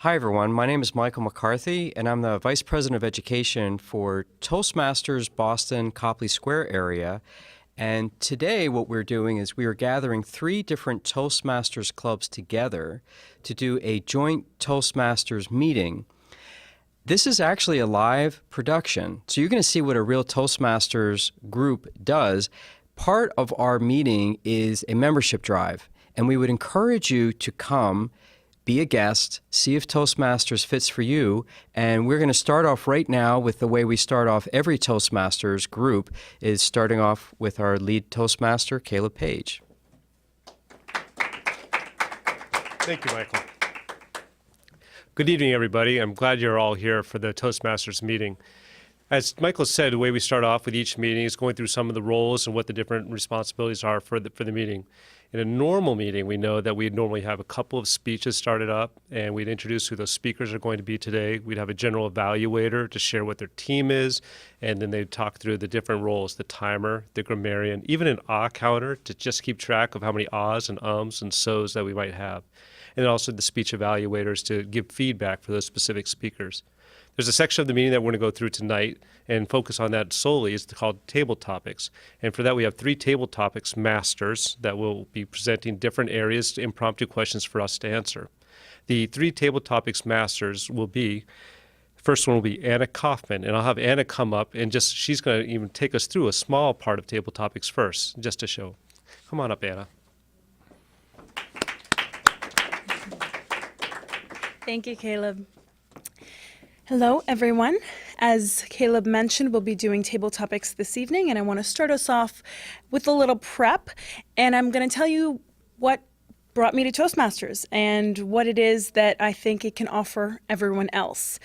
Hi, everyone. My name is Michael McCarthy, and I'm the Vice President of Education for Toastmasters Boston Copley Square area. And today what we're doing is we are gathering 3 different Toastmasters clubs together to do a joint Toastmasters meeting. This is actually a live production, so you're going to see what a real Toastmasters group does. Part of our meeting is a membership drive, and we would encourage you to come, be a guest, see if Toastmasters fits for you, and we're going to start off right now with the way we start off every Toastmasters group, is starting off with our lead Toastmaster, Caleb Page. Thank you, Michael. Good evening, everybody. I'm glad you're all here for the Toastmasters meeting. As Michael said, the way we start off with each meeting is going through some of the roles and what the different responsibilities are for the meeting. In a normal meeting, we know that we'd normally have a couple of speeches started up, and we'd introduce who those speakers are going to be today. We'd have a general evaluator to share what their team is, and then they'd talk through the different roles, the timer, the grammarian, even an ah counter to just keep track of how many ahs and ums and so's that we might have. And then also the speech evaluators to give feedback for those specific speakers. There's a section of the meeting that we're going to go through tonight and focus on that solely. It's called Table Topics. And for that, we have 3 Table Topics masters that will be presenting different areas, impromptu questions for us to answer. The 3 Table Topics masters will be, first one will be Anna Kaufman, and I'll have Anna come up and she's going to even take us through a small part of Table Topics first, just to show. Come on up, Anna. Thank you, Caleb. Hello, everyone. As Caleb mentioned, we'll be doing table topics this evening, and I want to start us off with a little prep, and I'm going to tell you what brought me to Toastmasters and what it is that I think it can offer everyone else.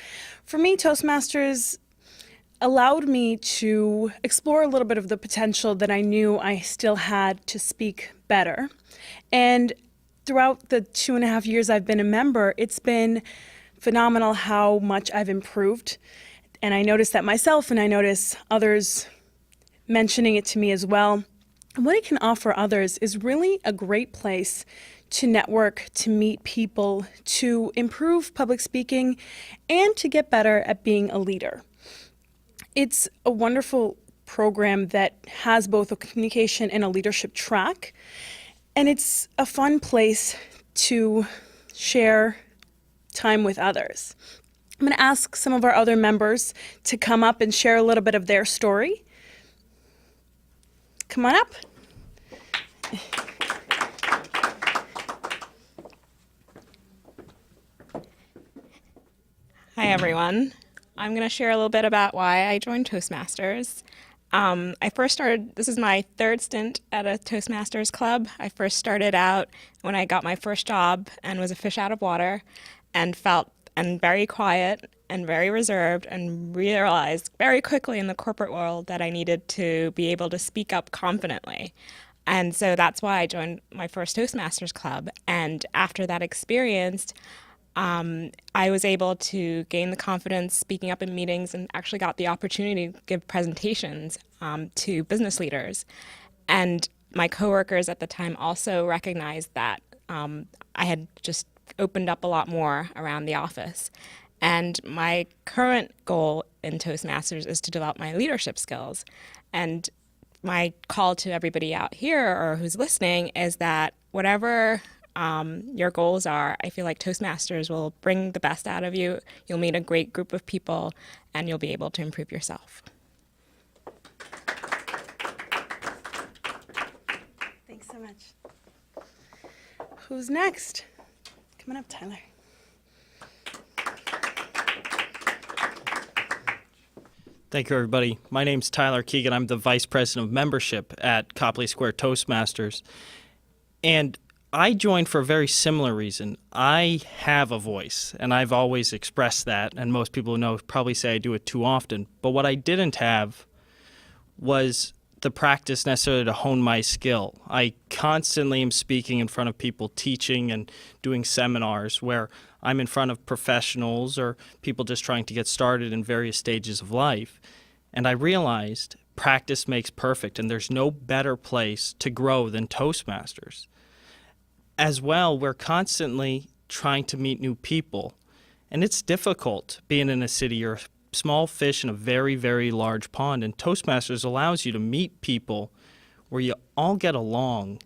For me, Toastmasters allowed me to explore a little bit of the potential that I knew I still had to speak better. And throughout the 2.5 years I've been a member, it's been phenomenal how much I've improved. And I notice that myself, and I notice others mentioning it to me as well. And what it can offer others is really a great place to network, to meet people, to improve public speaking, and to get better at being a leader. It's a wonderful program that has both a communication and a leadership track. And it's a fun place to share time with others. I'm going to ask some of our other members to come up and share a little bit of their story. Come on up. Hi, everyone. I'm going to share a little bit about why I joined Toastmasters. This is my 3rd stint at a Toastmasters club. I first started out when I got my first job and was a fish out of water and felt very quiet and very reserved, and realized very quickly in the corporate world that I needed to be able to speak up confidently. And so that's why I joined my first Toastmasters club. And after that experience, I was able to gain the confidence speaking up in meetings, and actually got the opportunity to give presentations to business leaders. And my coworkers at the time also recognized that I had just opened up a lot more around the office. And my current goal in Toastmasters is to develop my leadership skills. And my call to everybody out here or who's listening is that whatever your goals are, I feel like Toastmasters will bring the best out of you. You'll meet a great group of people, and you'll be able to improve yourself. Thanks so much. Who's next? Come on up, Tyler. Thank you, everybody. My name's Tyler Keegan. I'm the Vice President of Membership at Copley Square Toastmasters. And I joined for a very similar reason. I have a voice, and I've always expressed that, and most people who know probably say I do it too often. But what I didn't have was the practice necessarily to hone my skill. I constantly am speaking in front of people, teaching and doing seminars where I'm in front of professionals or people just trying to get started in various stages of life. And I realized practice makes perfect, and there's no better place to grow than Toastmasters. As well, we're constantly trying to meet new people. And it's difficult being in a city. You're a small fish in a very, very large pond. And Toastmasters allows you to meet people where you all get along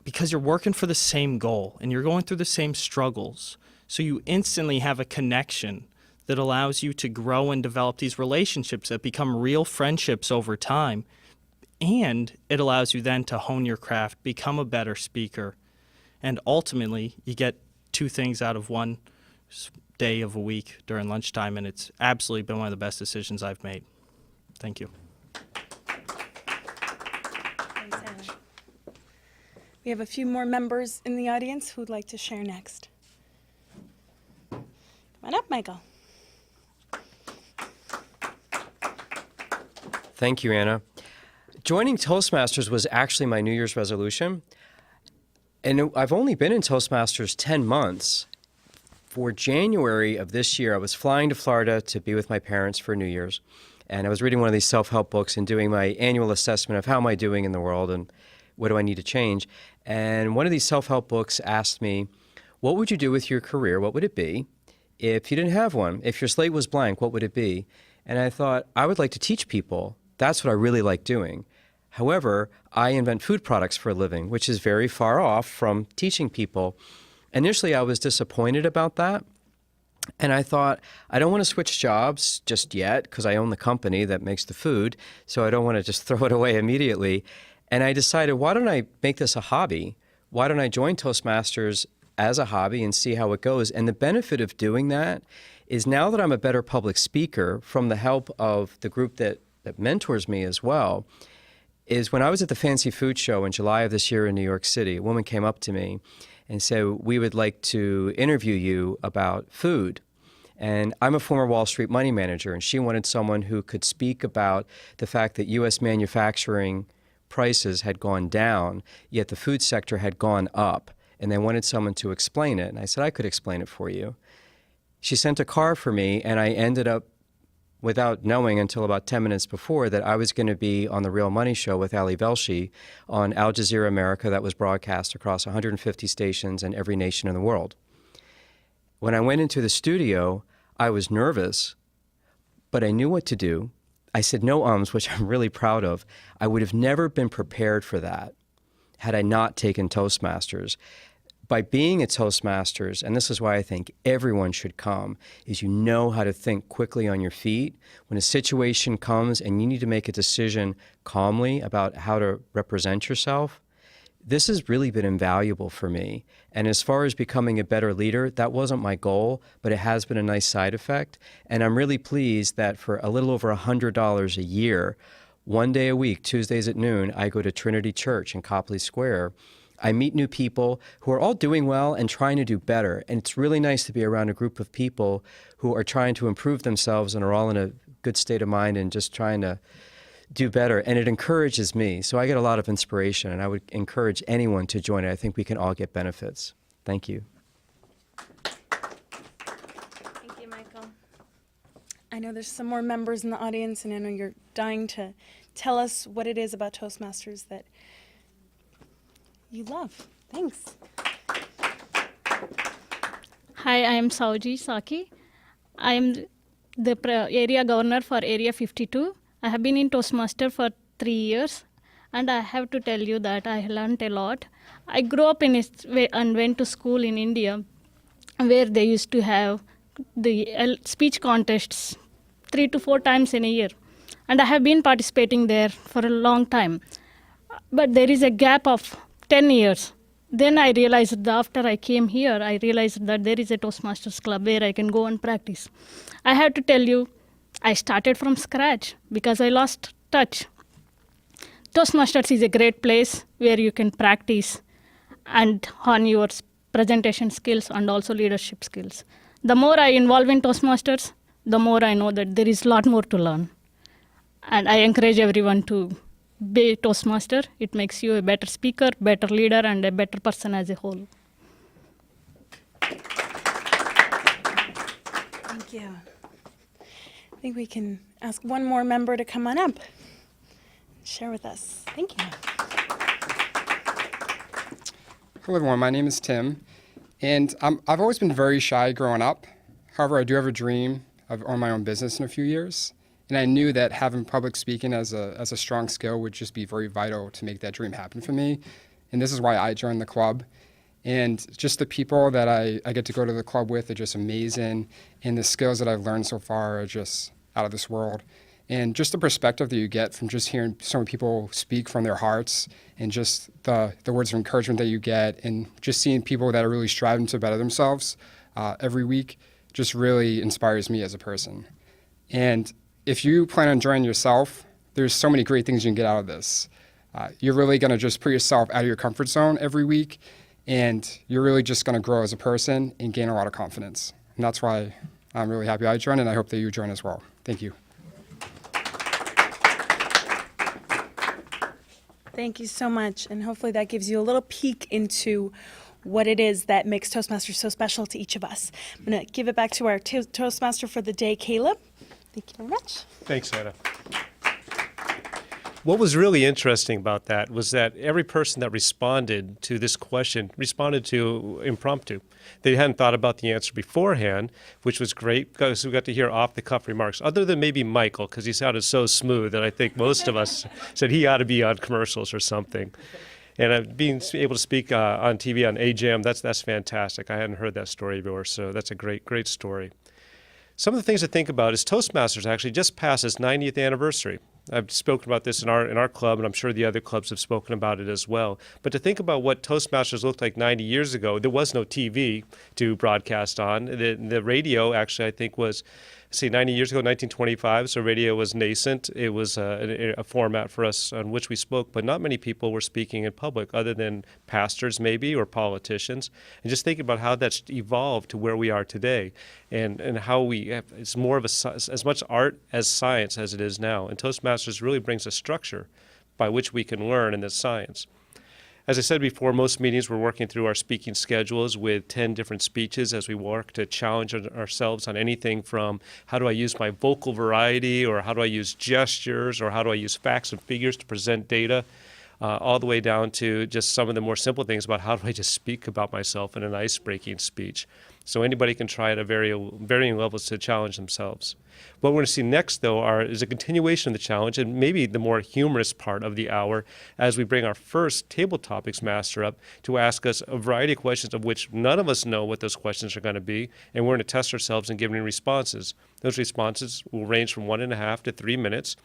because you're working for the same goal and you're going through the same struggles. So you instantly have a connection that allows you to grow and develop these relationships that become real friendships over time. And it allows you then to hone your craft, become a better speaker. And ultimately, you get two things out of one day of a week during lunchtime. And it's absolutely been one of the best decisions I've made. Thank you. Thanks, Anna. We have a few more members in the audience who'd like to share next. Come on up, Michael. Thank you, Anna. Joining Toastmasters was actually my New Year's resolution. And I've only been in Toastmasters 10 months. For January of this year, I was flying to Florida to be with my parents for New Year's. And I was reading one of these self-help books and doing my annual assessment of how am I doing in the world and what do I need to change. And one of these self-help books asked me, what would you do with your career? What would it be? If you didn't have one, if your slate was blank, what would it be? And I thought, I would like to teach people. That's what I really like doing. However, I invent food products for a living, which is very far off from teaching people. Initially, I was disappointed about that. And I thought, I don't want to switch jobs just yet because I own the company that makes the food. So I don't want to just throw it away immediately. And I decided, why don't I make this a hobby? Why don't I join Toastmasters as a hobby and see how it goes? And the benefit of doing that is now that I'm a better public speaker from the help of the group that mentors me as well, is when I was at the Fancy Food Show in July of this year in New York City, a woman came up to me and said, we would like to interview you about food. And I'm a former Wall Street money manager, and she wanted someone who could speak about the fact that U.S. manufacturing prices had gone down, yet the food sector had gone up. And they wanted someone to explain it. And I said, I could explain it for you. She sent a car for me, and I ended up, without knowing until about 10 minutes before, that I was going to be on The Real Money Show with Ali Velshi on Al Jazeera America that was broadcast across 150 stations in every nation in the world. When I went into the studio, I was nervous, but I knew what to do. I said no ums, which I'm really proud of. I would have never been prepared for that had I not taken Toastmasters. By being a Toastmasters, and this is why I think everyone should come, is you know how to think quickly on your feet. When a situation comes and you need to make a decision calmly about how to represent yourself, this has really been invaluable for me. And as far as becoming a better leader, that wasn't my goal, but it has been a nice side effect. And I'm really pleased that for a little over $100 a year, one day a week, Tuesdays at noon, I go to Trinity Church in Copley Square. I meet new people who are all doing well and trying to do better. And it's really nice to be around a group of people who are trying to improve themselves and are all in a good state of mind and just trying to do better. And it encourages me. So I get a lot of inspiration, and I would encourage anyone to join it. I think we can all get benefits. Thank you. Thank you, Michael. I know there's some more members in the audience, and I know you're dying to tell us what it is about Toastmasters that you love. Thanks. Hi, I am Sauji Saki. I am the area governor for Area 52. I have been in Toastmaster for 3 years, and I have to tell you that I learned a lot. I grew up in and went to school in India, where they used to have the speech contests 3 to 4 times in a year. And I have been participating there for a long time. But there is a gap of 10 years. Then I realized that after I came here, I realized that there is a Toastmasters club where I can go and practice. I have to tell you, I started from scratch because I lost touch. Toastmasters is a great place where you can practice and hone your presentation skills and also leadership skills. The more I involve in Toastmasters, the more I know that there is a lot more to learn. And I encourage everyone to be a Toastmaster. It makes you a better speaker, better leader, and a better person as a whole. Thank you. I think we can ask one more member to come on up and share with us. Thank you. Hello, everyone. My name is Tim, and I've always been very shy growing up. However, I do have a dream of owning my own business in a few years. And I knew that having public speaking as a strong skill would just be very vital to make that dream happen for me. And this is why I joined the club. And just the people that I get to go to the club with are just amazing. And the skills that I've learned so far are just out of this world. And just the perspective that you get from just hearing so many people speak from their hearts, and just the words of encouragement that you get, and just seeing people that are really striving to better themselves every week just really inspires me as a person. And if you plan on enjoying yourself, there's so many great things you can get out of this. You're really going to just put yourself out of your comfort zone every week, and you're really just going to grow as a person and gain a lot of confidence. And that's why I'm really happy I joined, and I hope that you join as well. Thank you. Thank you so much, and hopefully that gives you a little peek into what it is that makes Toastmasters so special to each of us. I'm going to give it back to our Toastmaster for the day, Caleb. Thank you very much. Thanks, Anna. What was really interesting about that was that every person that responded to this question responded to impromptu. They hadn't thought about the answer beforehand, which was great because we got to hear off-the-cuff remarks, other than maybe Michael, because he sounded so smooth that I think most of us said he ought to be on commercials or something. And being able to speak on TV on AJAM, that's fantastic. I hadn't heard that story before, so that's a great story. Some of the things to think about is Toastmasters actually just passed its 90th anniversary. I've spoken about this in our club, and I'm sure the other clubs have spoken about it as well. But to think about what Toastmasters looked like 90 years ago, there was no TV to broadcast on. The radio actually, I think, was, 90 years ago, 1925, so radio was nascent. It was a format for us on which we spoke, but not many people were speaking in public other than pastors maybe or politicians. And just thinking about how that's evolved to where we are today, and how we have, it's more of as much art as science as it is now. And Toastmasters really brings a structure by which we can learn in this science. As I said before, most meetings we're working through our speaking schedules with 10 different speeches as we work to challenge ourselves on anything from how do I use my vocal variety, or how do I use gestures, or how do I use facts and figures to present data, all the way down to just some of the more simple things about how do I just speak about myself in an ice-breaking speech. So anybody can try it at varying levels to challenge themselves. What we're going to see next, though, is a continuation of the challenge, and maybe the more humorous part of the hour, as we bring our first table topics master up to ask us a variety of questions of which none of us know what those questions are going to be, and we're going to test ourselves in giving responses. Those responses will range from 1.5 to 3 minutes.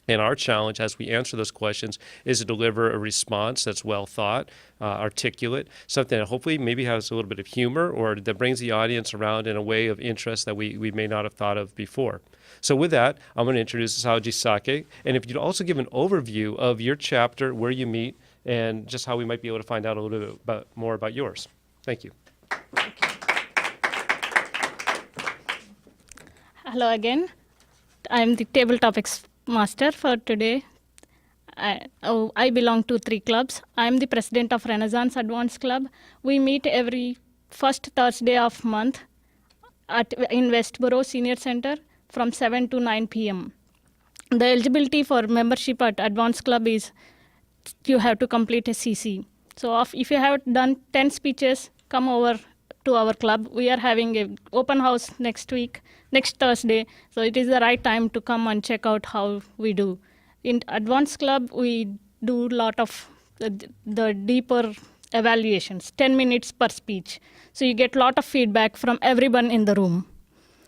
And our challenge as we answer those questions is to deliver a response that's well thought, articulate, something that hopefully maybe has a little bit of humor or that brings the audience around in a way of interest that we may not have thought of before. So with that, I'm going to introduce Saoji Sake. And if you'd also give an overview of your chapter, where you meet, and just how we might be able to find out a little bit more about yours. Thank you. Hello again. I'm the table topics master for today. I belong to 3 clubs. I'm the president of Renaissance Advanced Club. We meet every first Thursday of month in Westboro Senior Center from 7 to 9 p.m. The eligibility for membership at Advanced Club is you have to complete a CC. So if you have done 10 speeches, come over to our club. We are having an open house next Thursday. So it is the right time to come and check out how we do. In Advanced Club, we do a lot of the deeper evaluations, 10 minutes per speech. So you get a lot of feedback from everyone in the room.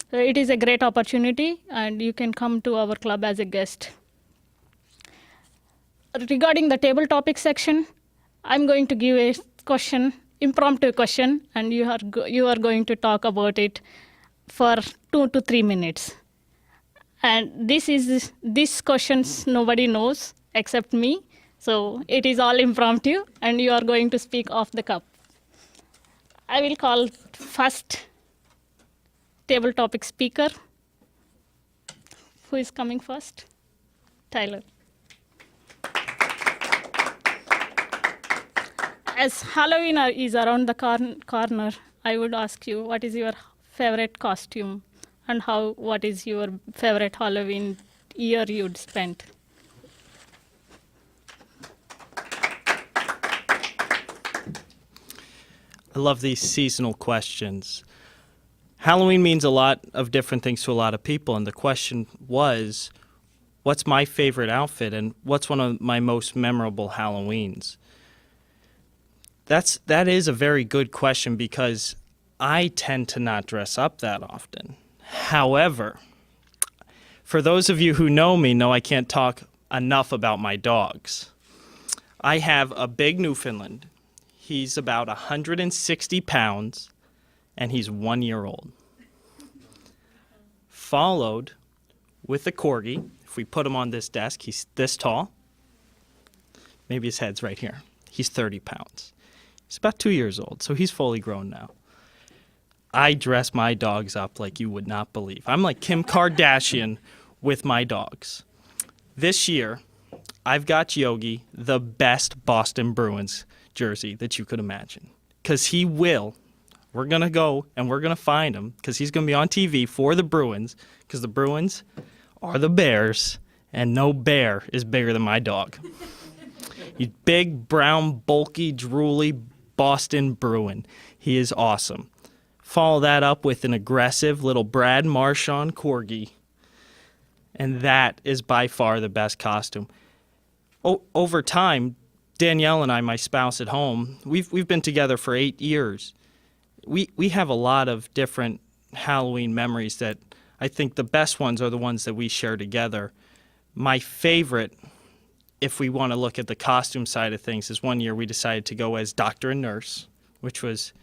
So it is a great opportunity, and you can come to our club as a guest. Regarding the table topic section, I'm going to give a question, impromptu question, and you are going to talk about it for 2 to 3 minutes. And these questions nobody knows except me, so it is all impromptu, and you are going to speak off the cuff. I will call first table topic speaker. Who is coming first? Tyler. As Halloween is around the corner, I would ask you, what is your favorite costume, and what is your favorite Halloween year you'd spent? I love these seasonal questions. Halloween means a lot of different things to a lot of people, and the question was, what's my favorite outfit and what's one of my most memorable Halloweens? That is a very good question because I tend to not dress up that often. However, for those of you who know me, know I can't talk enough about my dogs. I have a big Newfoundland. He's about 160 pounds, and he's 1 year old. Followed with a Corgi. If we put him on this desk, he's this tall. Maybe his head's right here. He's 30 pounds. He's about 2 years old, so he's fully grown now. I dress my dogs up like you would not believe. I'm like Kim Kardashian with my dogs. This year, I've got Yogi the best Boston Bruins jersey that you could imagine. Because he will. We're going to go and we're going to find him because he's going to be on TV for the Bruins because the Bruins are the Bears and no bear is bigger than my dog. He's big, brown, bulky, drooly Boston Bruin. He is awesome. Follow that up with an aggressive little Brad Marchand Corgi. And that is by far the best costume. Over time, Danielle and I, my spouse at home, we've been together for 8 years. We have a lot of different Halloween memories that I think the best ones are the ones that we share together. My favorite, if we want to look at the costume side of things, is one year we decided to go as doctor and nurse, which was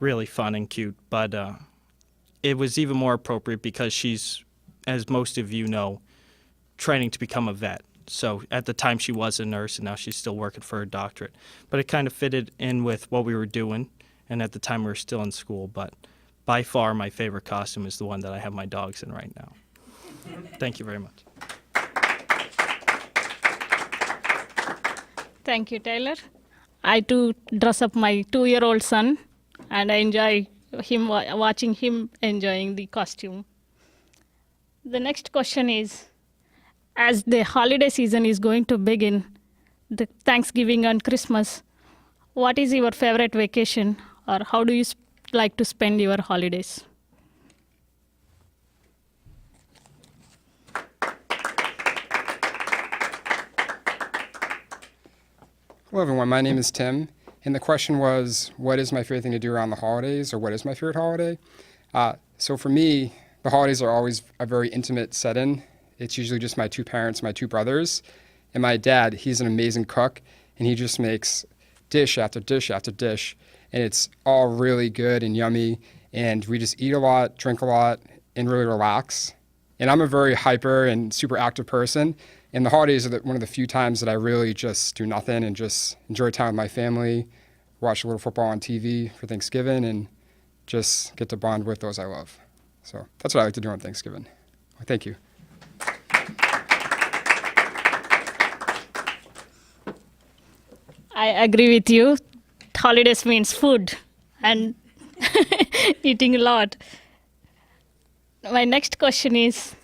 really fun and cute. But it was even more appropriate because she's, as most of you know, training to become a vet. So at the time she was a nurse, and now she's still working for her doctorate. But it kind of fitted in with what we were doing, and at the time we were still in school. But by far my favorite costume is the one that I have my dogs in right now. Thank you very much. Thank you, Taylor. I too dress up my 2-year-old son, and I enjoy him watching him enjoying the costume. The next question is, as the holiday season is going to begin, the Thanksgiving and Christmas, what is your favorite vacation, or how do you like to spend your holidays? Hello, everyone. My name is Tim, and the question was, what is my favorite thing to do around the holidays, or what is my favorite holiday? So for me, the holidays are always a very intimate setting. It's usually just my two parents, my two brothers, and my dad. He's an amazing cook, and he just makes dish after dish after dish, and it's all really good and yummy, and we just eat a lot, drink a lot, and really relax. And I'm a very hyper and super active person, and the holidays are one of the few times that I really just do nothing and just enjoy time with my family, watch a little football on TV for Thanksgiving, and just get to bond with those I love. So that's what I like to do on Thanksgiving. Thank you. I agree with you. Holidays means food and eating a lot. My next question is,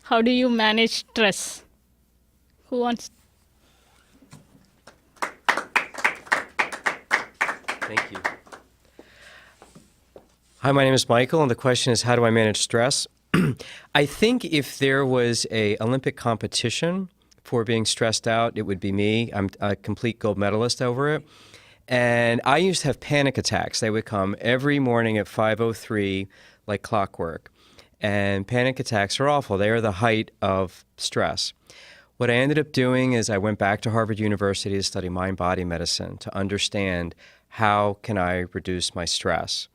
how do you manage stress? Who wants? Thank you. Hi, my name is Michael, and the question is, how do I manage stress? I think if there was an Olympic competition for being stressed out, it would be me. I'm a complete gold medalist over it. And I used to have panic attacks. They would come every morning at 5:03 like clockwork. And panic attacks are awful. They are the height of stress. What I ended up doing is I went back to Harvard University to study mind-body medicine to understand how can I reduce my stress.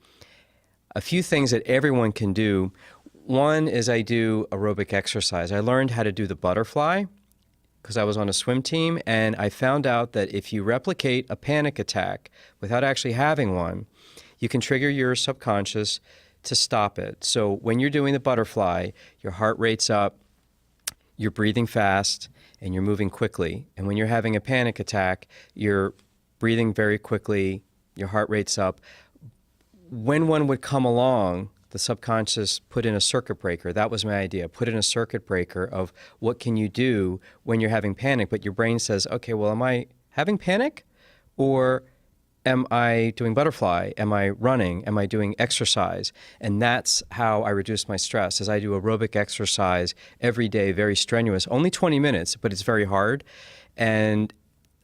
A few things that everyone can do. One is I do aerobic exercise. I learned how to do the butterfly because I was on a swim team, and I found out that if you replicate a panic attack without actually having one, you can trigger your subconscious to stop it. So when you're doing the butterfly, your heart rate's up, you're breathing fast, and you're moving quickly. And when you're having a panic attack, you're breathing very quickly, your heart rate's up. When one would come along, the subconscious put in a circuit breaker. That was my idea. Put in a circuit breaker of what can you do when you're having panic, but your brain says, okay, well, am I having panic or am I doing butterfly? Am I running? Am I doing exercise? And that's how I reduce my stress, is I do aerobic exercise every day, very strenuous, only 20 minutes, but it's very hard. And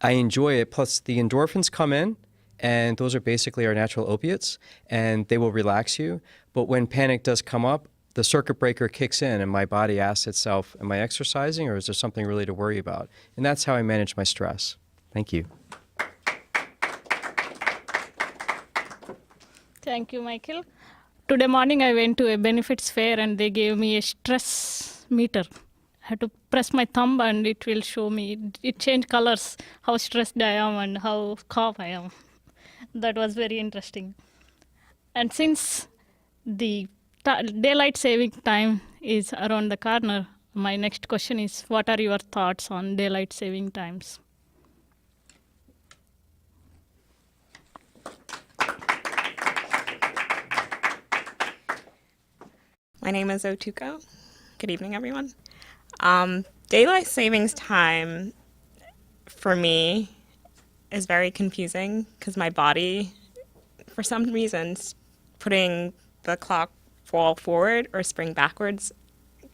I enjoy it. Plus the endorphins come in, and those are basically our natural opiates, and they will relax you. But when panic does come up, the circuit breaker kicks in and my body asks itself, am I exercising or is there something really to worry about? And that's how I manage my stress. Thank you. Thank you, Michael. Today morning I went to a benefits fair and they gave me a stress meter. I had to press my thumb and it will show me, it changed colors, how stressed I am and how calm I am. That was very interesting. And since the daylight saving time is around the corner, my next question is, what are your thoughts on daylight saving times? My name is Otuko. Good evening, everyone. Daylight savings time for me is very confusing because my body, for some reasons, putting the clock fall forward or spring backwards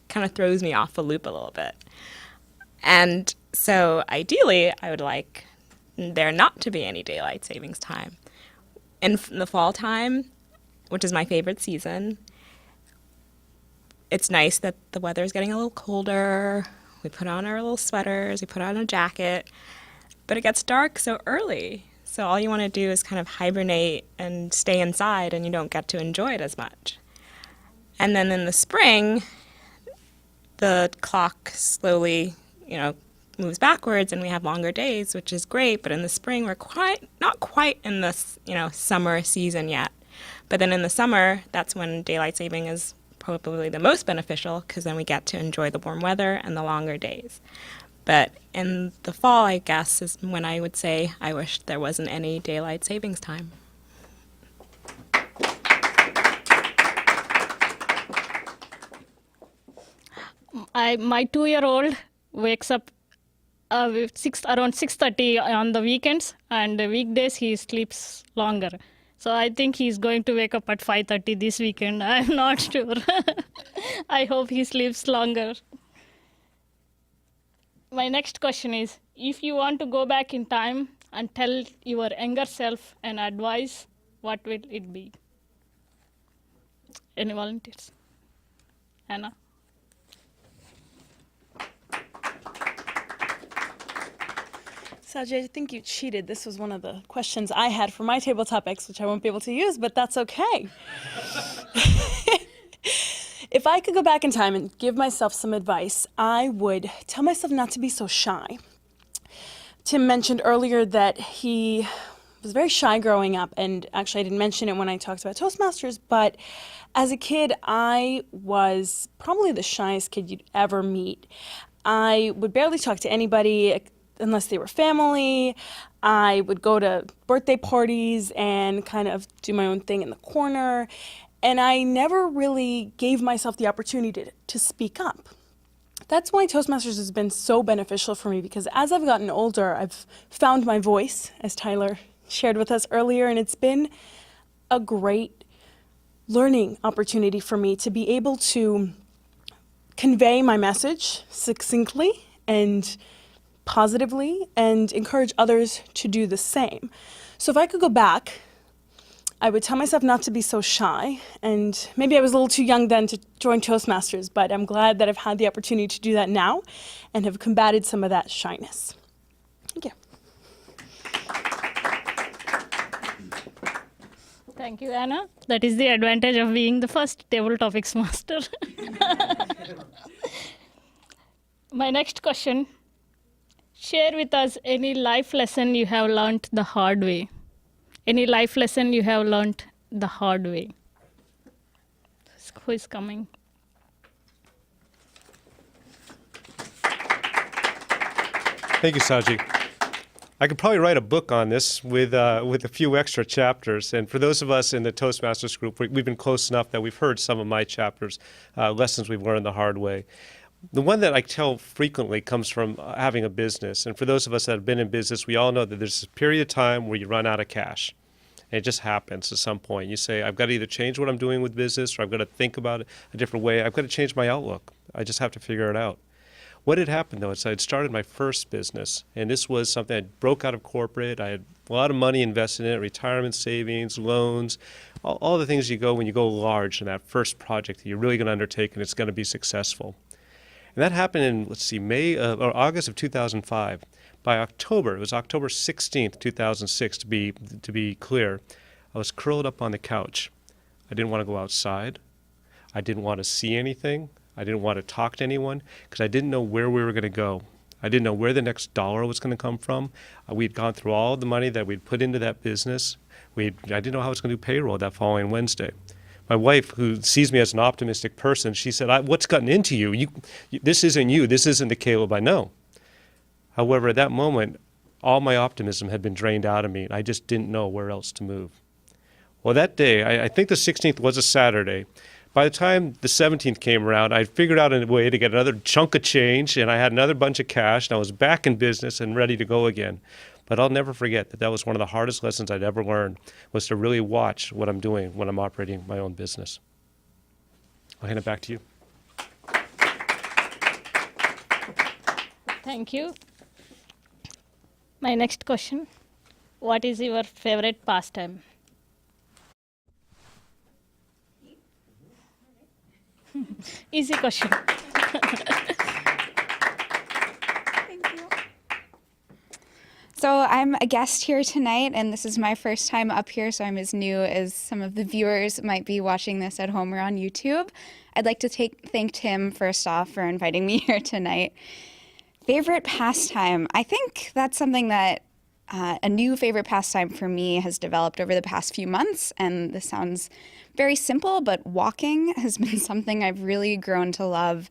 kind of throws me off the loop a little bit. And so ideally, I would like there not to be any daylight savings time. In the fall time, which is my favorite season, it's nice that the weather is getting a little colder. We put on our little sweaters, we put on a jacket, but it gets dark so early. So all you want to do is kind of hibernate and stay inside, and you don't get to enjoy it as much. And then in the spring, the clock slowly, moves backwards and we have longer days, which is great. But in the spring, we're not quite in this, summer season yet. But then in the summer, that's when daylight saving is probably the most beneficial because then we get to enjoy the warm weather and the longer days. But in the fall, I guess, is when I would say I wish there wasn't any daylight savings time. My 2-year-old wakes up around 6:30 on the weekends, and the weekdays he sleeps longer. So I think he's going to wake up at 5:30 this weekend. I'm not sure. I hope he sleeps longer. My next question is, if you want to go back in time and tell your younger self an advice, what will it be? Any volunteers? Anna? Sajid, I think you cheated. This was one of the questions I had for my table topics, which I won't be able to use, but that's okay. If I could go back in time and give myself some advice, I would tell myself not to be so shy. Tim mentioned earlier that he was very shy growing up, and actually I didn't mention it when I talked about Toastmasters, but as a kid, I was probably the shyest kid you'd ever meet. I would barely talk to anybody unless they were family. I would go to birthday parties and kind of do my own thing in the corner. And I never really gave myself the opportunity to speak up. That's why Toastmasters has been so beneficial for me, because as I've gotten older, I've found my voice, as Tyler shared with us earlier, and it's been a great learning opportunity for me to be able to convey my message succinctly and positively and encourage others to do the same. So if I could go back, I would tell myself not to be so shy, and maybe I was a little too young then to join Toastmasters, but I'm glad that I've had the opportunity to do that now and have combated some of that shyness. Thank you. Thank you, Anna. That is the advantage of being the first table topics master. My next question, share with us any life lesson you have learned the hard way. Any life lesson you have learned the hard way? Who is coming? Thank you, Saji. I could probably write a book on this with a few extra chapters. And for those of us in the Toastmasters group, we've been close enough that we've heard some of my chapters, lessons we've learned the hard way. The one that I tell frequently comes from having a business. And for those of us that have been in business, we all know that there's a period of time where you run out of cash. And it just happens at some point. You say, I've got to either change what I'm doing with business, or I've got to think about it a different way. I've got to change my outlook. I just have to figure it out. What had happened, though, is I had started my first business, and this was something I broke out of corporate. I had a lot of money invested in it, retirement savings, loans, all the things you go when you go large in that first project that you're really going to undertake and it's going to be successful. And that happened in, or August of 2005. By October, it was October 16th, 2006, to be clear, I was curled up on the couch. I didn't want to go outside. I didn't want to see anything. I didn't want to talk to anyone because I didn't know where we were going to go. I didn't know where the next dollar was going to come from. We'd gone through all the money that we'd put into that business. I didn't know how I was going to do payroll that following Wednesday. My wife, who sees me as an optimistic person, she said, what's gotten into you? This isn't you. This isn't the Caleb I know. However, at that moment, all my optimism had been drained out of me, and I just didn't know where else to move. Well, that day, I think the 16th was a Saturday. By the time the 17th came around, I figured out a way to get another chunk of change, and I had another bunch of cash, and I was back in business and ready to go again. But I'll never forget that was one of the hardest lessons I'd ever learned, was to really watch what I'm doing when I'm operating my own business. I'll hand it back to you. Thank you. My next question, what is your favorite pastime? Easy question. So I'm a guest here tonight, and this is my first time up here, so I'm as new as some of the viewers might be watching this at home or on YouTube. I'd like to thank Tim, first off, for inviting me here tonight. Favorite pastime? I think that's something that a new favorite pastime for me has developed over the past few months, and this sounds very simple, but walking has been something I've really grown to love.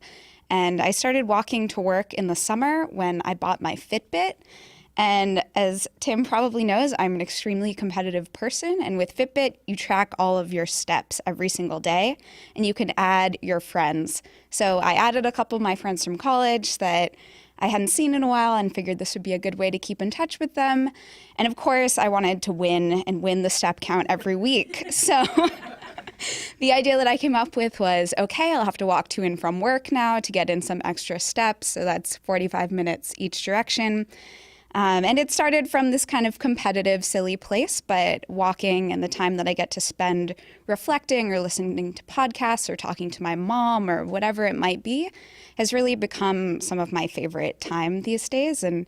And I started walking to work in the summer when I bought my Fitbit. And as Tim probably knows, I'm an extremely competitive person. And with Fitbit, you track all of your steps every single day, and you can add your friends. So I added a couple of my friends from college that I hadn't seen in a while and figured this would be a good way to keep in touch with them. And of course, I wanted to win the step count every week. So the idea that I came up with was, okay, I'll have to walk to and from work now to get in some extra steps. So that's 45 minutes each direction. And it started from this kind of competitive, silly place, but walking and the time that I get to spend reflecting or listening to podcasts or talking to my mom or whatever it might be has really become some of my favorite time these days. And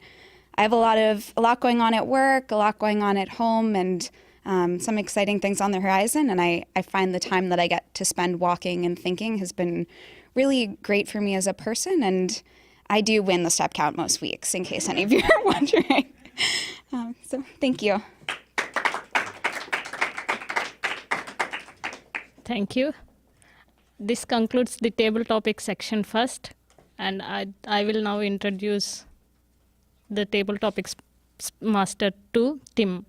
I have a lot going on at work, a lot going on at home, and some exciting things on the horizon. And I find the time that I get to spend walking and thinking has been really great for me as a person. And I do win the step count most weeks, in case any of you are wondering. So thank you. Thank you. This concludes the table topic section first, and I will now introduce the table topics master to Tim.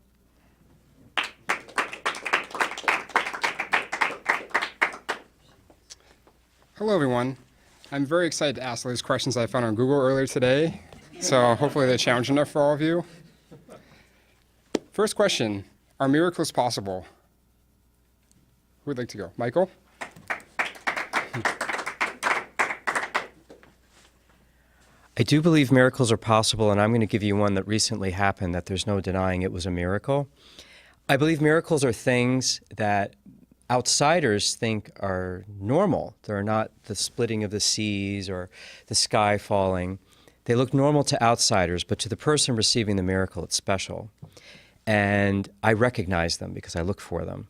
Hello, everyone. I'm very excited to ask all these questions I found on Google earlier today, so hopefully they're challenging enough for all of you. First question, are miracles possible? Who would like to go? Michael? I do believe miracles are possible, and I'm going to give you one that recently happened that there's no denying it was a miracle. I believe miracles are things that outsiders think are normal. They're not the splitting of the seas or the sky falling. They look normal to outsiders, but to the person receiving the miracle, it's special. And I recognize them because I look for them.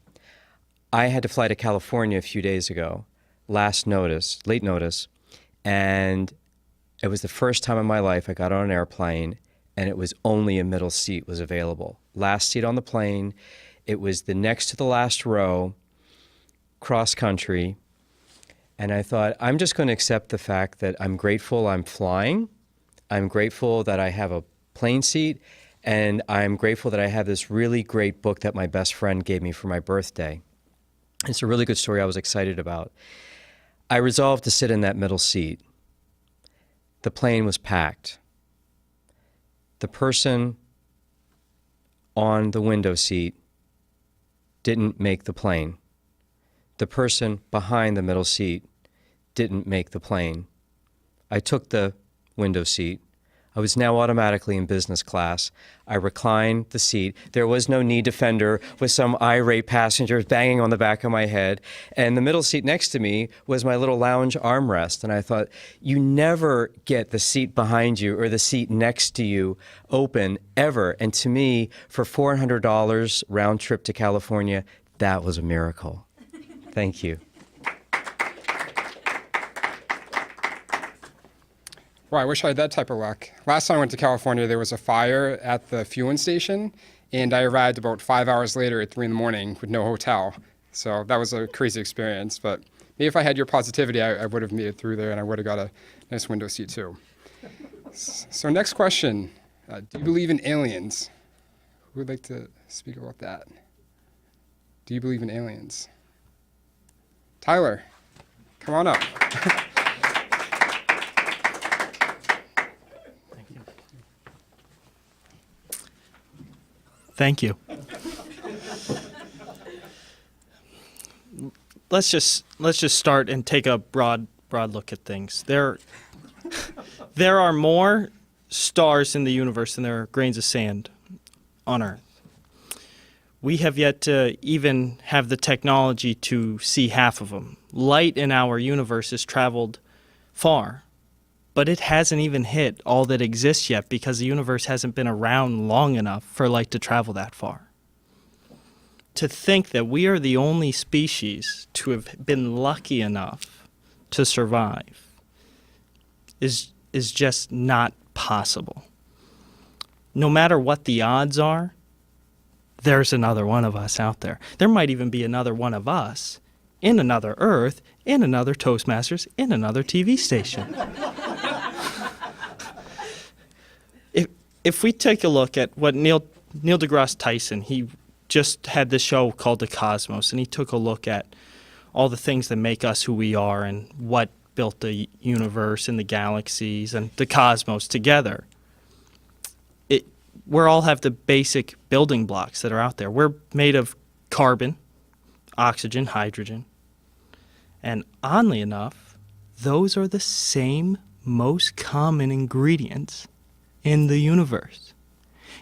I had to fly to California a few days ago, late notice, and it was the first time in my life I got on an airplane and it was only a middle seat was available. Last seat on the plane, it was the next to the last row, cross country, and I thought, I'm just going to accept the fact that I'm grateful I'm flying, I'm grateful that I have a plane seat, and I'm grateful that I have this really great book that my best friend gave me for my birthday. It's a really good story I was excited about. I resolved to sit in that middle seat, The plane was packed. The person on the window seat didn't make the plane. The person behind the middle seat didn't make the plane. I took the window seat. I was now automatically in business class. I reclined the seat. There was no knee defender with some irate passengers banging on the back of my head. And the middle seat next to me was my little lounge armrest. And I thought, you never get the seat behind you or the seat next to you open ever. And to me, for $400 round trip to California, that was a miracle. Thank you. Well, I wish I had that type of luck. Last time I went to California, there was a fire at the fueling station, and I arrived about 5 hours later at 3 in the morning with no hotel. So that was a crazy experience. But maybe if I had your positivity, I would have made it through there, and I would have got a nice window seat too. So next question, do you believe in aliens? Who would like to speak about that? Do you believe in aliens? Tyler, come on up. Thank you. Let's just start and take a broad look at things. There are more stars in the universe than there are grains of sand on Earth. We have yet to even have the technology to see half of them. Light in our universe has traveled far, but it hasn't even hit all that exists yet because the universe hasn't been around long enough for light to travel that far. To think that we are the only species to have been lucky enough to survive is just not possible. No matter what the odds are, there's another one of us out there. There might even be another one of us in another Earth, in another Toastmasters, in another TV station. If we take a look at what Neil deGrasse Tyson, he just had this show called The Cosmos, and he took a look at all the things that make us who we are and what built the universe and the galaxies and the cosmos together. We all have the basic building blocks that are out there. We're made of carbon, oxygen, hydrogen, and oddly enough, those are the same most common ingredients in the universe.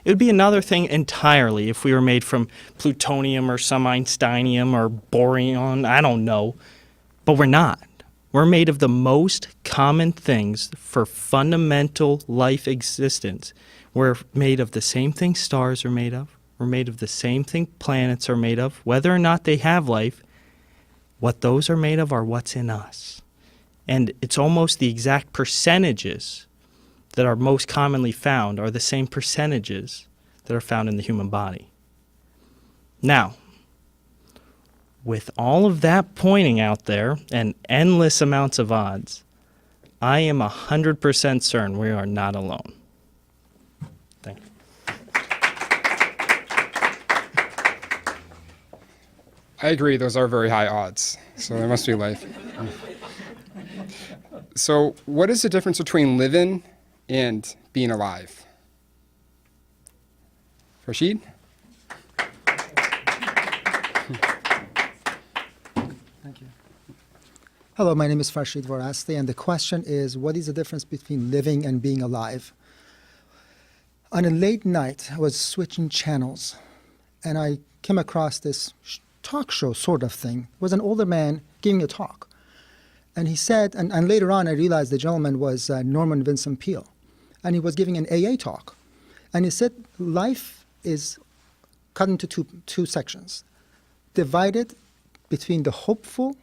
It would be another thing entirely if we were made from plutonium or some Einsteinium or boron, I don't know, but we're not. We're made of the most common things for fundamental life existence. We're made of the same thing stars are made of. We're made of the same thing planets are made of. Whether or not they have life, what those are made of are what's in us. And it's almost the exact percentages that are most commonly found are the same percentages that are found in the human body. Now, with all of that pointing out there and endless amounts of odds, I am 100% certain we are not alone. Thank you. I agree, those are very high odds, so there must be life. So what is the difference between living and being alive? Rashid? Thank you. Hello, my name is Farshid Varasti, and the question is, what is the difference between living and being alive? On a late night, I was switching channels, and I came across this talk show sort of thing. It was an older man giving a talk. And he said, and later on I realized the gentleman was Norman Vincent Peale, and he was giving an AA talk. And he said life is cut into two sections, divided between the hopeful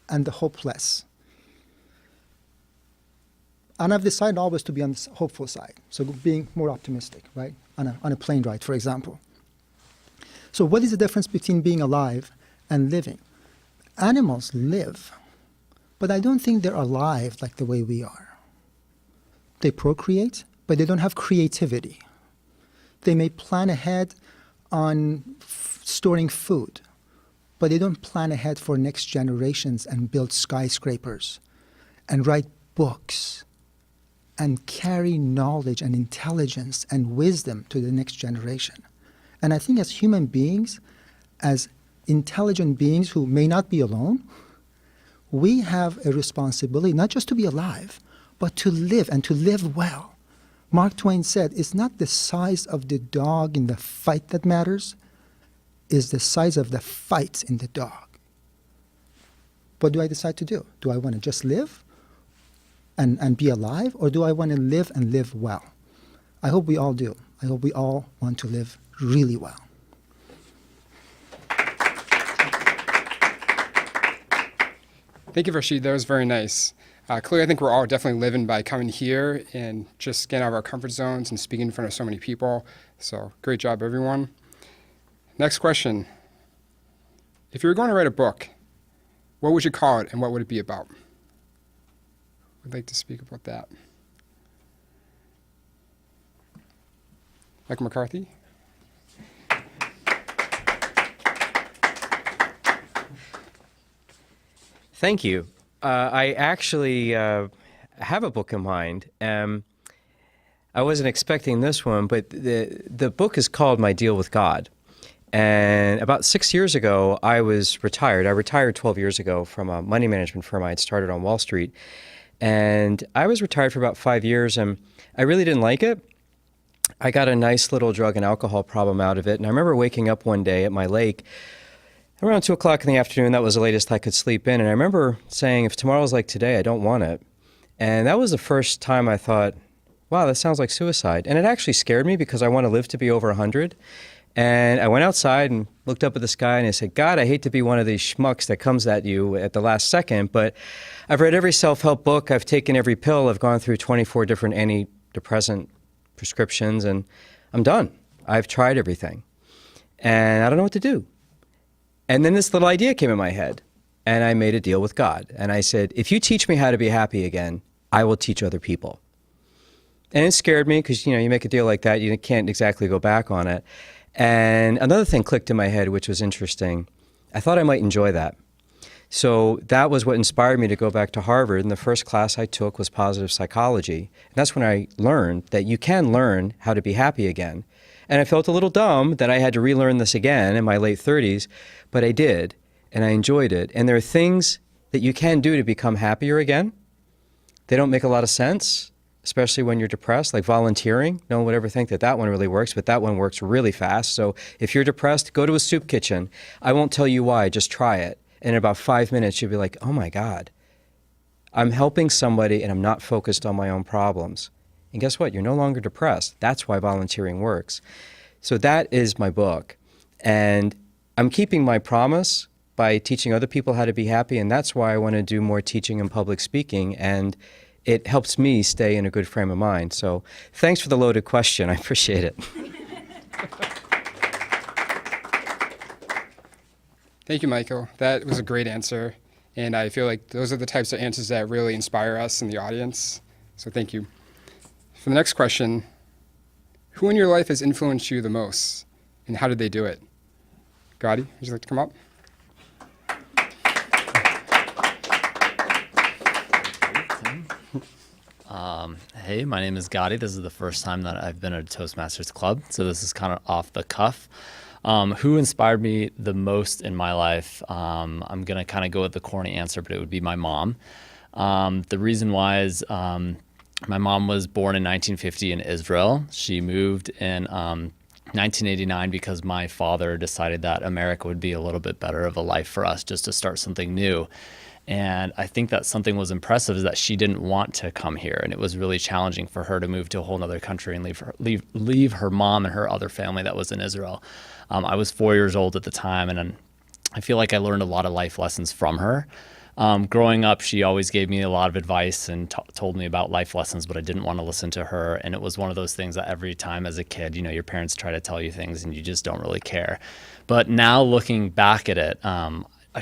and the hopeless. And I've decided always to be on the hopeful side, so being more optimistic, right, on a plane ride, for example. So what is the difference between being alive and living? Animals live, but I don't think they're alive like the way we are. They procreate, but they don't have creativity. They may plan ahead on storing food, but they don't plan ahead for next generations and build skyscrapers and write books and carry knowledge and intelligence and wisdom to the next generation. And I think as human beings, as intelligent beings who may not be alone, we have a responsibility not just to be alive, but to live and to live well. Mark Twain said, it's not the size of the dog in the fight that matters, it's the size of the fights in the dog. What do I decide to do? Do I want to just live and be alive, or do I want to live and live well? I hope we all do. I hope we all want to live really well. Thank you, Rashid. That was very nice. Clearly, I think we're all definitely living by coming here and just getting out of our comfort zones and speaking in front of so many people. So great job, everyone. Next question. If you were going to write a book, what would you call it and what would it be about? I'd like to speak about that. Michael McCarthy? Thank you. I actually have a book in mind. I wasn't expecting this one, but the book is called My Deal with God. And about 6 years ago, I was retired. I retired 12 years ago from a money management firm I had started on Wall Street. And I was retired for about 5 years, and I really didn't like it. I got a nice little drug and alcohol problem out of it. And I remember waking up one day at my lake around 2 o'clock in the afternoon. That was the latest I could sleep in. And I remember saying, if tomorrow's like today, I don't want it. And that was the first time I thought, wow, that sounds like suicide. And it actually scared me because I want to live to be over 100. And I went outside and looked up at the sky and I said, God, I hate to be one of these schmucks that comes at you at the last second, but I've read every self-help book, I've taken every pill, I've gone through 24 different antidepressant prescriptions, and I'm done. I've tried everything. And I don't know what to do. And then this little idea came in my head, and I made a deal with God. And I said, if you teach me how to be happy again, I will teach other people. And it scared me because, you know, you make a deal like that, you can't exactly go back on it. And another thing clicked in my head, which was interesting. I thought I might enjoy that. So that was what inspired me to go back to Harvard. And the first class I took was positive psychology. And that's when I learned that you can learn how to be happy again. And I felt a little dumb that I had to relearn this again in my late 30s, but I did, and I enjoyed it. And there are things that you can do to become happier again. They don't make a lot of sense, especially when you're depressed, like volunteering. No one would ever think that that one really works, but that one works really fast. So if you're depressed, go to a soup kitchen. I won't tell you why, just try it. And in about 5 minutes, you'll be like, oh my God, I'm helping somebody and I'm not focused on my own problems. And guess what? You're no longer depressed. That's why volunteering works. So that is my book. And I'm keeping my promise by teaching other people how to be happy. And that's why I want to do more teaching and public speaking. And it helps me stay in a good frame of mind. So thanks for the loaded question. I appreciate it. Thank you, Michael. That was a great answer. And I feel like those are the types of answers that really inspire us in the audience. So thank you. For the next question, who in your life has influenced you the most, and how did they do it? Gotti, would you like to come up? Hey, my name is Gotti. This is the first time that I've been at a Toastmasters club, so this is kind of off the cuff. Who inspired me the most in my life? I'm going to kind of go with the corny answer, but it would be my mom. The reason why is my mom was born in 1950 in Israel. She moved in 1989 because my father decided that America would be a little bit better of a life for us, just to start something new. And I think that something was impressive is that she didn't want to come here. And it was really challenging for her to move to a whole other country and leave her mom and her other family that was in Israel. I was 4 years old at the time, and I feel like I learned a lot of life lessons from her. Growing up, she always gave me a lot of advice and told me about life lessons, but I didn't want to listen to her. And it was one of those things that every time as a kid, you know, your parents try to tell you things and you just don't really care. But now looking back at it,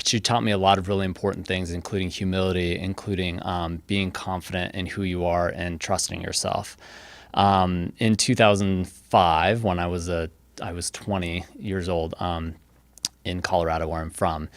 she taught me a lot of really important things, including humility, including being confident in who you are and trusting yourself. In 2005, when I was 20 years old, in Colorado, where I'm from,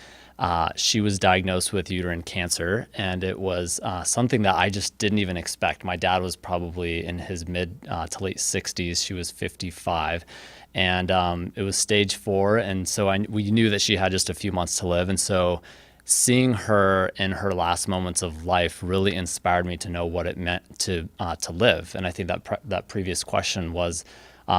She was diagnosed with uterine cancer, and it was something that I just didn't even expect. My dad was probably in his mid to late 60s. She was 55, and it was stage 4, and so we knew that she had just a few months to live, and so seeing her in her last moments of life really inspired me to know what it meant to live. And I think that that previous question was,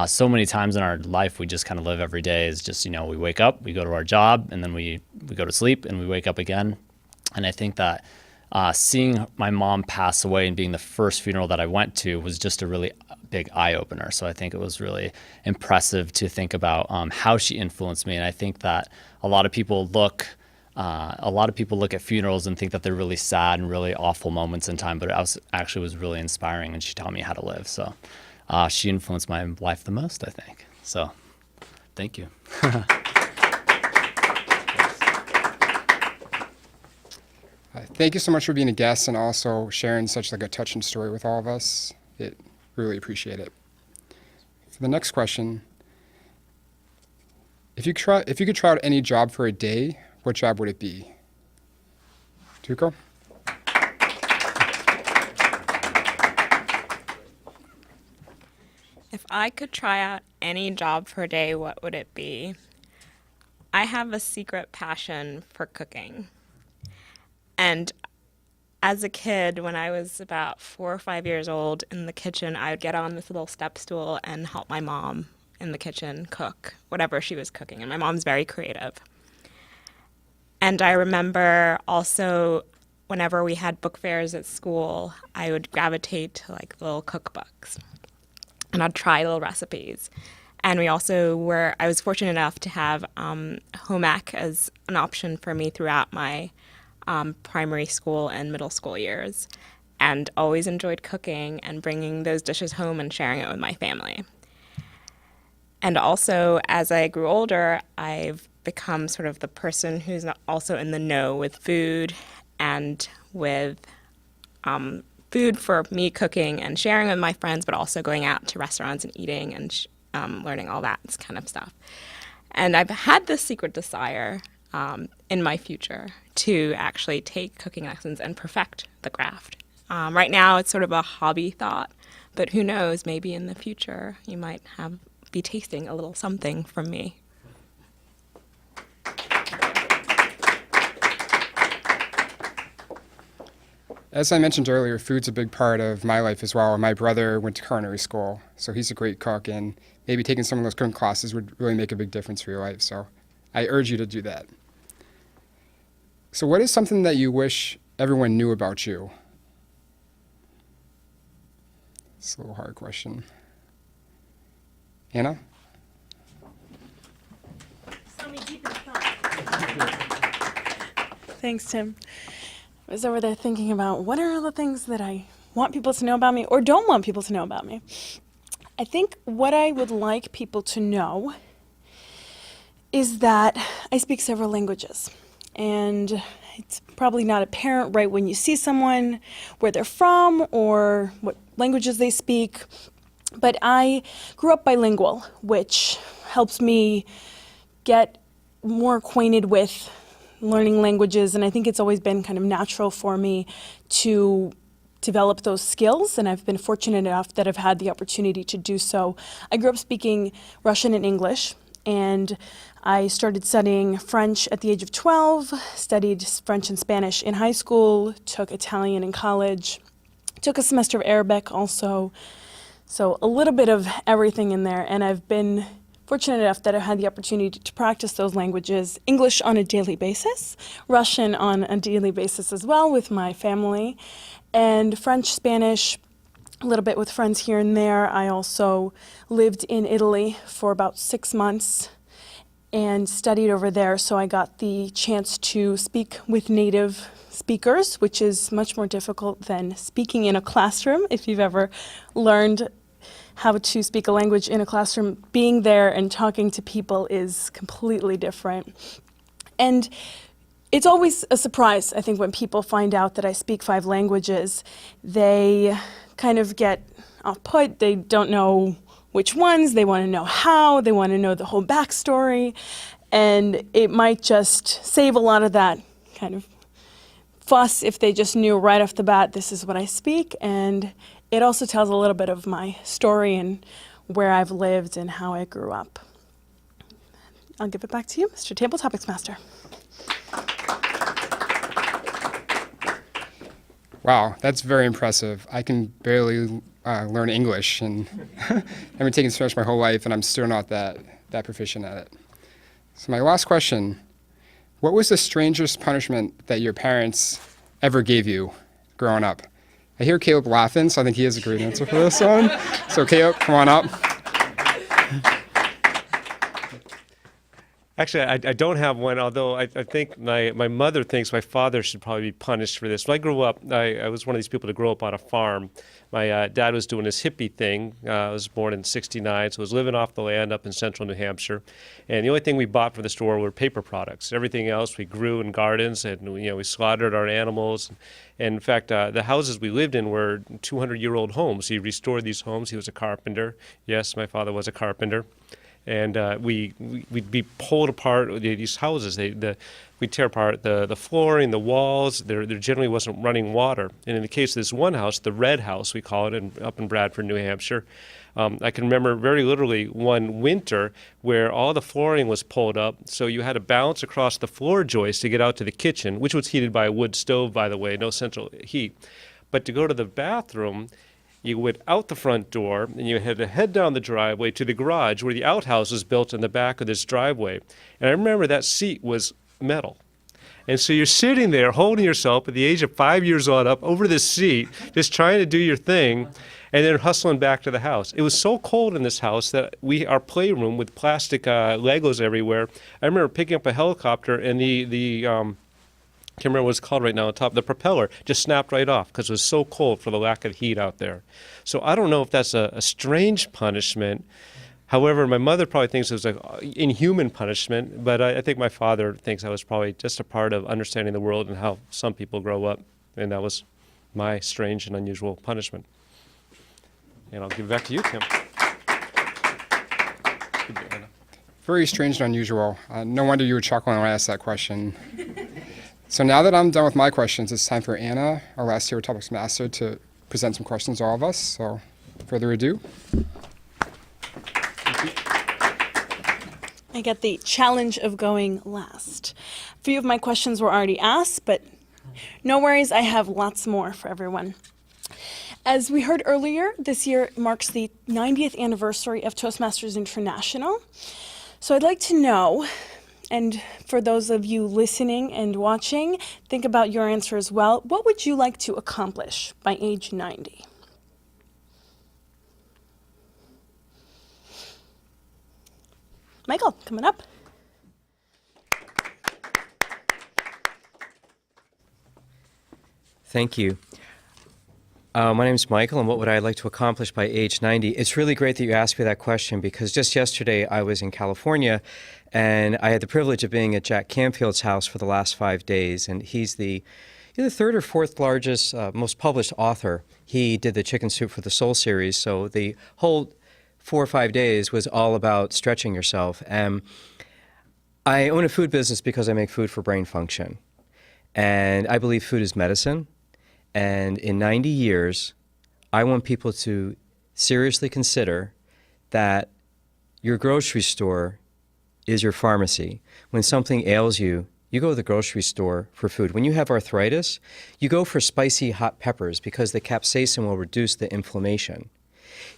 so many times in our life we just kind of live every day as just, we wake up, we go to our job, and then we go to sleep and we wake up again. And I think that seeing my mom pass away and being the first funeral that I went to was just a really big eye-opener. So I think it was really impressive to think about how she influenced me. And I think that a lot of people look at funerals and think that they're really sad and really awful moments in time, but it actually was really inspiring, and she taught me how to live. So she influenced my life the most, I think. So thank you. Thank you so much for being a guest and also sharing such a touching story with all of us. Really appreciate it. For the next question, if you could try out any job for a day, what job would it be? Tuco? If I could try out any job for a day, what would it be? I have a secret passion for cooking. And as a kid, when I was about 4 or 5 years old in the kitchen, I would get on this little step stool and help my mom in the kitchen cook whatever she was cooking. And my mom's very creative. And I remember also whenever we had book fairs at school, I would gravitate to little cookbooks. And I'd try little recipes. And I was fortunate enough to have home ec as an option for me throughout my primary school and middle school years, and always enjoyed cooking and bringing those dishes home and sharing it with my family. And also, as I grew older, I've become sort of the person who's also in the know with food and with food for me cooking and sharing with my friends, but also going out to restaurants and eating and learning all that kind of stuff. And I've had this secret desire in my future to actually take cooking lessons and perfect the craft. Right now, it's sort of a hobby thought, but who knows, maybe in the future you might be tasting a little something from me. As I mentioned earlier, food's a big part of my life as well. My brother went to culinary school, so he's a great cook, and maybe taking some of those cooking classes would really make a big difference for your life. So I urge you to do that. So what is something that you wish everyone knew about you? It's a little hard question. Anna? Thanks, Tim. I was over there thinking about what are all the things that I want people to know about me or don't want people to know about me. I think what I would like people to know is that I speak several languages. And it's probably not apparent right when you see someone where they're from or what languages they speak. But I grew up bilingual, which helps me get more acquainted with learning languages, and I think it's always been kind of natural for me to develop those skills, and I've been fortunate enough that I've had the opportunity to do so. I grew up speaking Russian and English, and I started studying French at the age of 12, studied French and Spanish in high school, took Italian in college, took a semester of Arabic also, so a little bit of everything in there, and I've been fortunate enough that I've had the opportunity to practice those languages, English on a daily basis, Russian on a daily basis as well with my family, and French, Spanish, a little bit with friends here and there. I also lived in Italy for about 6 months and studied over there, so I got the chance to speak with native speakers, which is much more difficult than speaking in a classroom. If you've ever learned how to speak a language in a classroom, being there and talking to people is completely different. And it's always a surprise, I think, when people find out that I speak 5 languages. They kind of get off-put. They don't know which ones. They want to know how. They want to know the whole backstory. And it might just save a lot of that kind of fuss if they just knew right off the bat, this is what I speak. And it also tells a little bit of my story and where I've lived and how I grew up. I'll give it back to you, Mr. Table Topics Master. Wow, that's very impressive. I can barely learn English, and I've been taking Spanish my whole life, and I'm still not that proficient at it. So my last question, what was the strangest punishment that your parents ever gave you growing up? I hear Caleb laughing, so I think he has a great answer for this one. So Caleb, come on up. Actually, I don't have one, although I think my mother thinks my father should probably be punished for this. When I grew up, I was one of these people to grow up on a farm. My dad was doing his hippie thing. I was born in '69, so I was living off the land up in central New Hampshire. And the only thing we bought from the store were paper products. Everything else we grew in gardens, and we slaughtered our animals. And in fact, the houses we lived in were 200-year-old homes. He restored these homes. He was a carpenter. Yes, my father was a carpenter. And we'd be pulled apart these houses. We'd tear apart the flooring, the walls. There generally wasn't running water. And in the case of this one house, the Red House, we call it, up in Bradford, New Hampshire, I can remember very literally one winter where all the flooring was pulled up, so you had to bounce across the floor joist to get out to the kitchen, which was heated by a wood stove, by the way, no central heat. But to go to the bathroom, you went out the front door, and you had to head down the driveway to the garage where the outhouse was built in the back of this driveway. And I remember that seat was metal. And so you're sitting there holding yourself at the age of 5 years old up over this seat, just trying to do your thing, and then hustling back to the house. It was so cold in this house that our playroom with plastic Legos everywhere, I remember picking up a helicopter, and I can't remember what it's called right now on top. The propeller just snapped right off because it was so cold for the lack of heat out there. So I don't know if that's a strange punishment. However, my mother probably thinks it was an inhuman punishment, but I think my father thinks that was probably just a part of understanding the world and how some people grow up, and that was my strange and unusual punishment. And I'll give it back to you, Tim. Very strange and unusual. No wonder you were chuckling when I asked that question. So now that I'm done with my questions, it's time for Anna, our last Table Topics Master, to present some questions to all of us. So, further ado. I get the challenge of going last. A few of my questions were already asked, but no worries, I have lots more for everyone. As we heard earlier, this year marks the 90th anniversary of Toastmasters International. So I'd like to know, and for those of you listening and watching, think about your answer as well. What would you like to accomplish by age 90? Michael, coming up. Thank you. My name is Michael, and what would I like to accomplish by age 90? It's really great that you asked me that question, because just yesterday I was in California, and I had the privilege of being at Jack Canfield's house for the last 5 days, and he's the third or fourth largest, most published author. He did the Chicken Soup for the Soul series, so the whole 4 or 5 days was all about stretching yourself. And I own a food business because I make food for brain function, and I believe food is medicine. And in 90 years, I want people to seriously consider that your grocery store is your pharmacy. When something ails you, you go to the grocery store for food. When you have arthritis, you go for spicy hot peppers because the capsaicin will reduce the inflammation.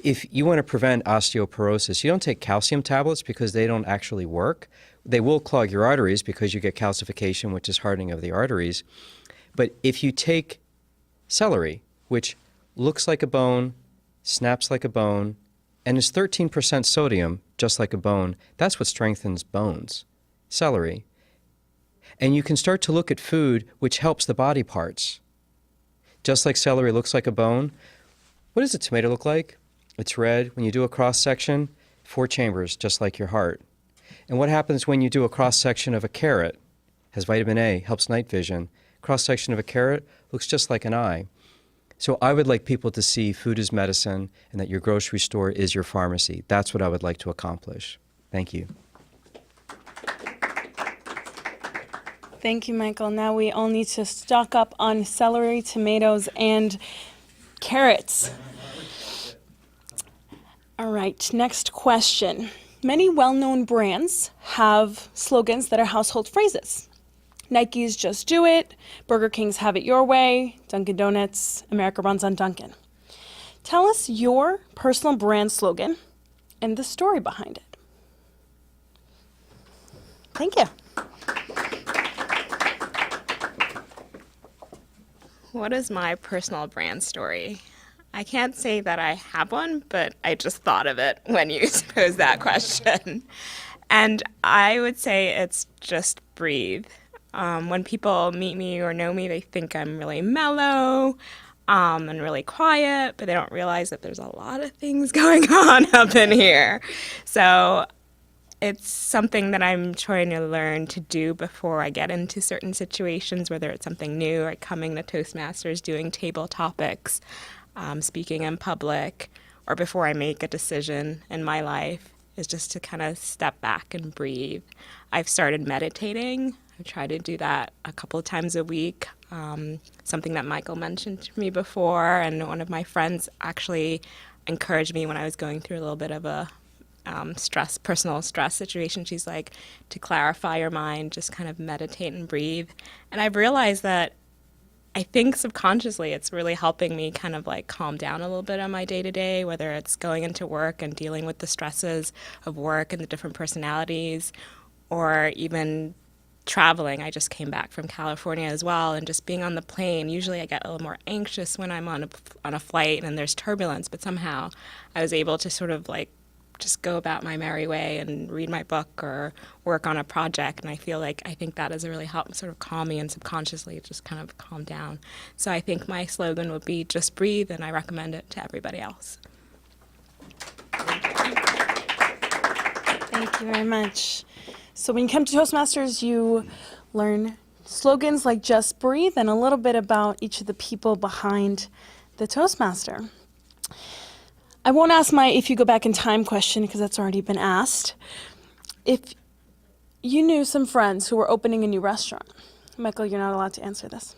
If you want to prevent osteoporosis, you don't take calcium tablets because they don't actually work. They will clog your arteries because you get calcification, which is hardening of the arteries. But if you take celery, which looks like a bone, snaps like a bone, and is 13% sodium, just like a bone, that's what strengthens bones, celery. And you can start to look at food which helps the body parts. Just like celery looks like a bone, what does a tomato look like? It's red. When you do a cross-section, 4 chambers, just like your heart. And what happens when you do a cross-section of a carrot? Has vitamin A, helps night vision. Cross-section of a carrot looks just like an eye. So I would like people to see food as medicine and that your grocery store is your pharmacy. That's what I would like to accomplish. Thank you. Thank you, Michael. Now we all need to stock up on celery, tomatoes, and carrots. All right, next question. Many well-known brands have slogans that are household phrases. Nike's Just Do It, Burger King's Have It Your Way, Dunkin' Donuts, America Runs on Dunkin'. Tell us your personal brand slogan and the story behind it. Thank you. What is my personal brand story? I can't say that I have one, but I just thought of it when you posed that question. And I would say it's just breathe. When people meet me or know me, they think I'm really mellow and really quiet, but they don't realize that there's a lot of things going on up in here. So it's something that I'm trying to learn to do before I get into certain situations, whether it's something new, like coming to Toastmasters, doing table topics, speaking in public, or before I make a decision in my life, is just to kind of step back and breathe. I've started meditating. I try to do that a couple of times a week, something that Michael mentioned to me before, and one of my friends actually encouraged me when I was going through a little bit of a personal stress situation. She's like, to clarify your mind, just kind of meditate and breathe. And I've realized that I think subconsciously it's really helping me kind of like calm down a little bit on my day-to-day, whether it's going into work and dealing with the stresses of work and the different personalities, or even traveling. I just came back from California as well, and just being on the plane. Usually I get a little more anxious when I'm on a flight and there's turbulence, but somehow I was able to sort of like just go about my merry way and read my book or work on a project. And I think that has really helped sort of calm me and subconsciously just kind of calm down. So I think my slogan would be just breathe, and I recommend it to everybody else. Thank you very much. So when you come to Toastmasters, you learn slogans like just breathe and a little bit about each of the people behind the Toastmaster. I won't ask my if you go back in time question because that's already been asked. If you knew some friends who were opening a new restaurant, Michael, you're not allowed to answer this.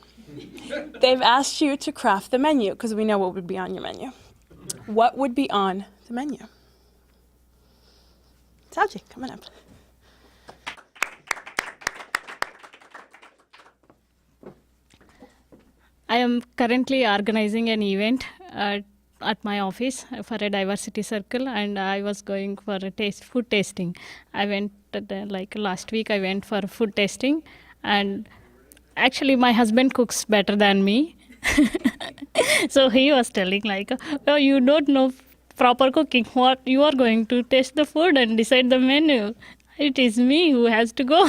They've asked you to craft the menu because we know what would be on your menu. What would be on the menu? Sauji, come on up. I am currently organizing an event at my office for a diversity circle, and I was going for a food tasting. I went last week. I went for food tasting, and actually my husband cooks better than me. So he was telling oh, you don't know proper cooking. What you are going to taste the food and decide the menu? It is me who has to go.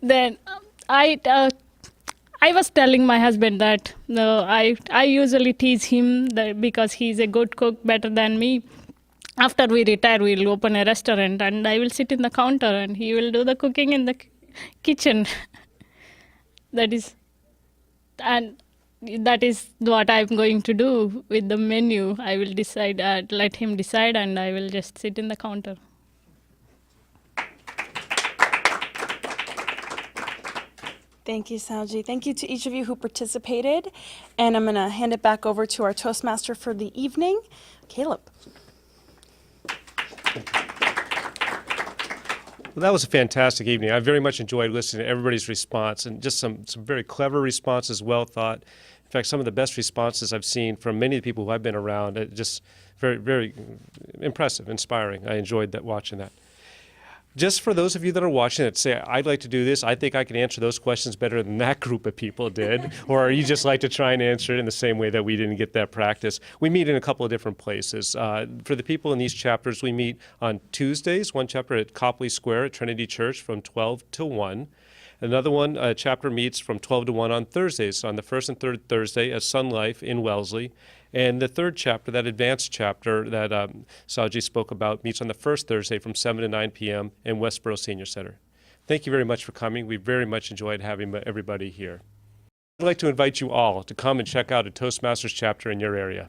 Then I was telling my husband that I usually tease him because he's a good cook, better than me. After we retire, we'll open a restaurant and I will sit in the counter and he will do the cooking in the kitchen. That is what I'm going to do with the menu. I will decide, let him decide, and I will just sit in the counter. Thank you, Sauji. Thank you to each of you who participated. And I'm going to hand it back over to our Toastmaster for the evening, Caleb. Well, that was a fantastic evening. I very much enjoyed listening to everybody's response, and just some very clever responses, well thought. In fact, some of the best responses I've seen from many of the people who I've been around. Just very, very impressive, inspiring. I enjoyed watching that. Just for those of you that are watching that say, I'd like to do this, I think I can answer those questions better than that group of people did, or you just like to try and answer it in the same way that we didn't get that practice. We meet in a couple of different places. For the people in these chapters, we meet on Tuesdays, one chapter at Copley Square at Trinity Church from 12 to 1. Another one, chapter meets from 12 to 1 on Thursdays, on the first and third Thursday at Sun Life in Wellesley. And the third chapter, that advanced chapter that Sauji spoke about, meets on the first Thursday from 7 to 9 p.m. in Westboro Senior Center. Thank you very much for coming. We very much enjoyed having everybody here. I'd like to invite you all to come and check out a Toastmasters chapter in your area.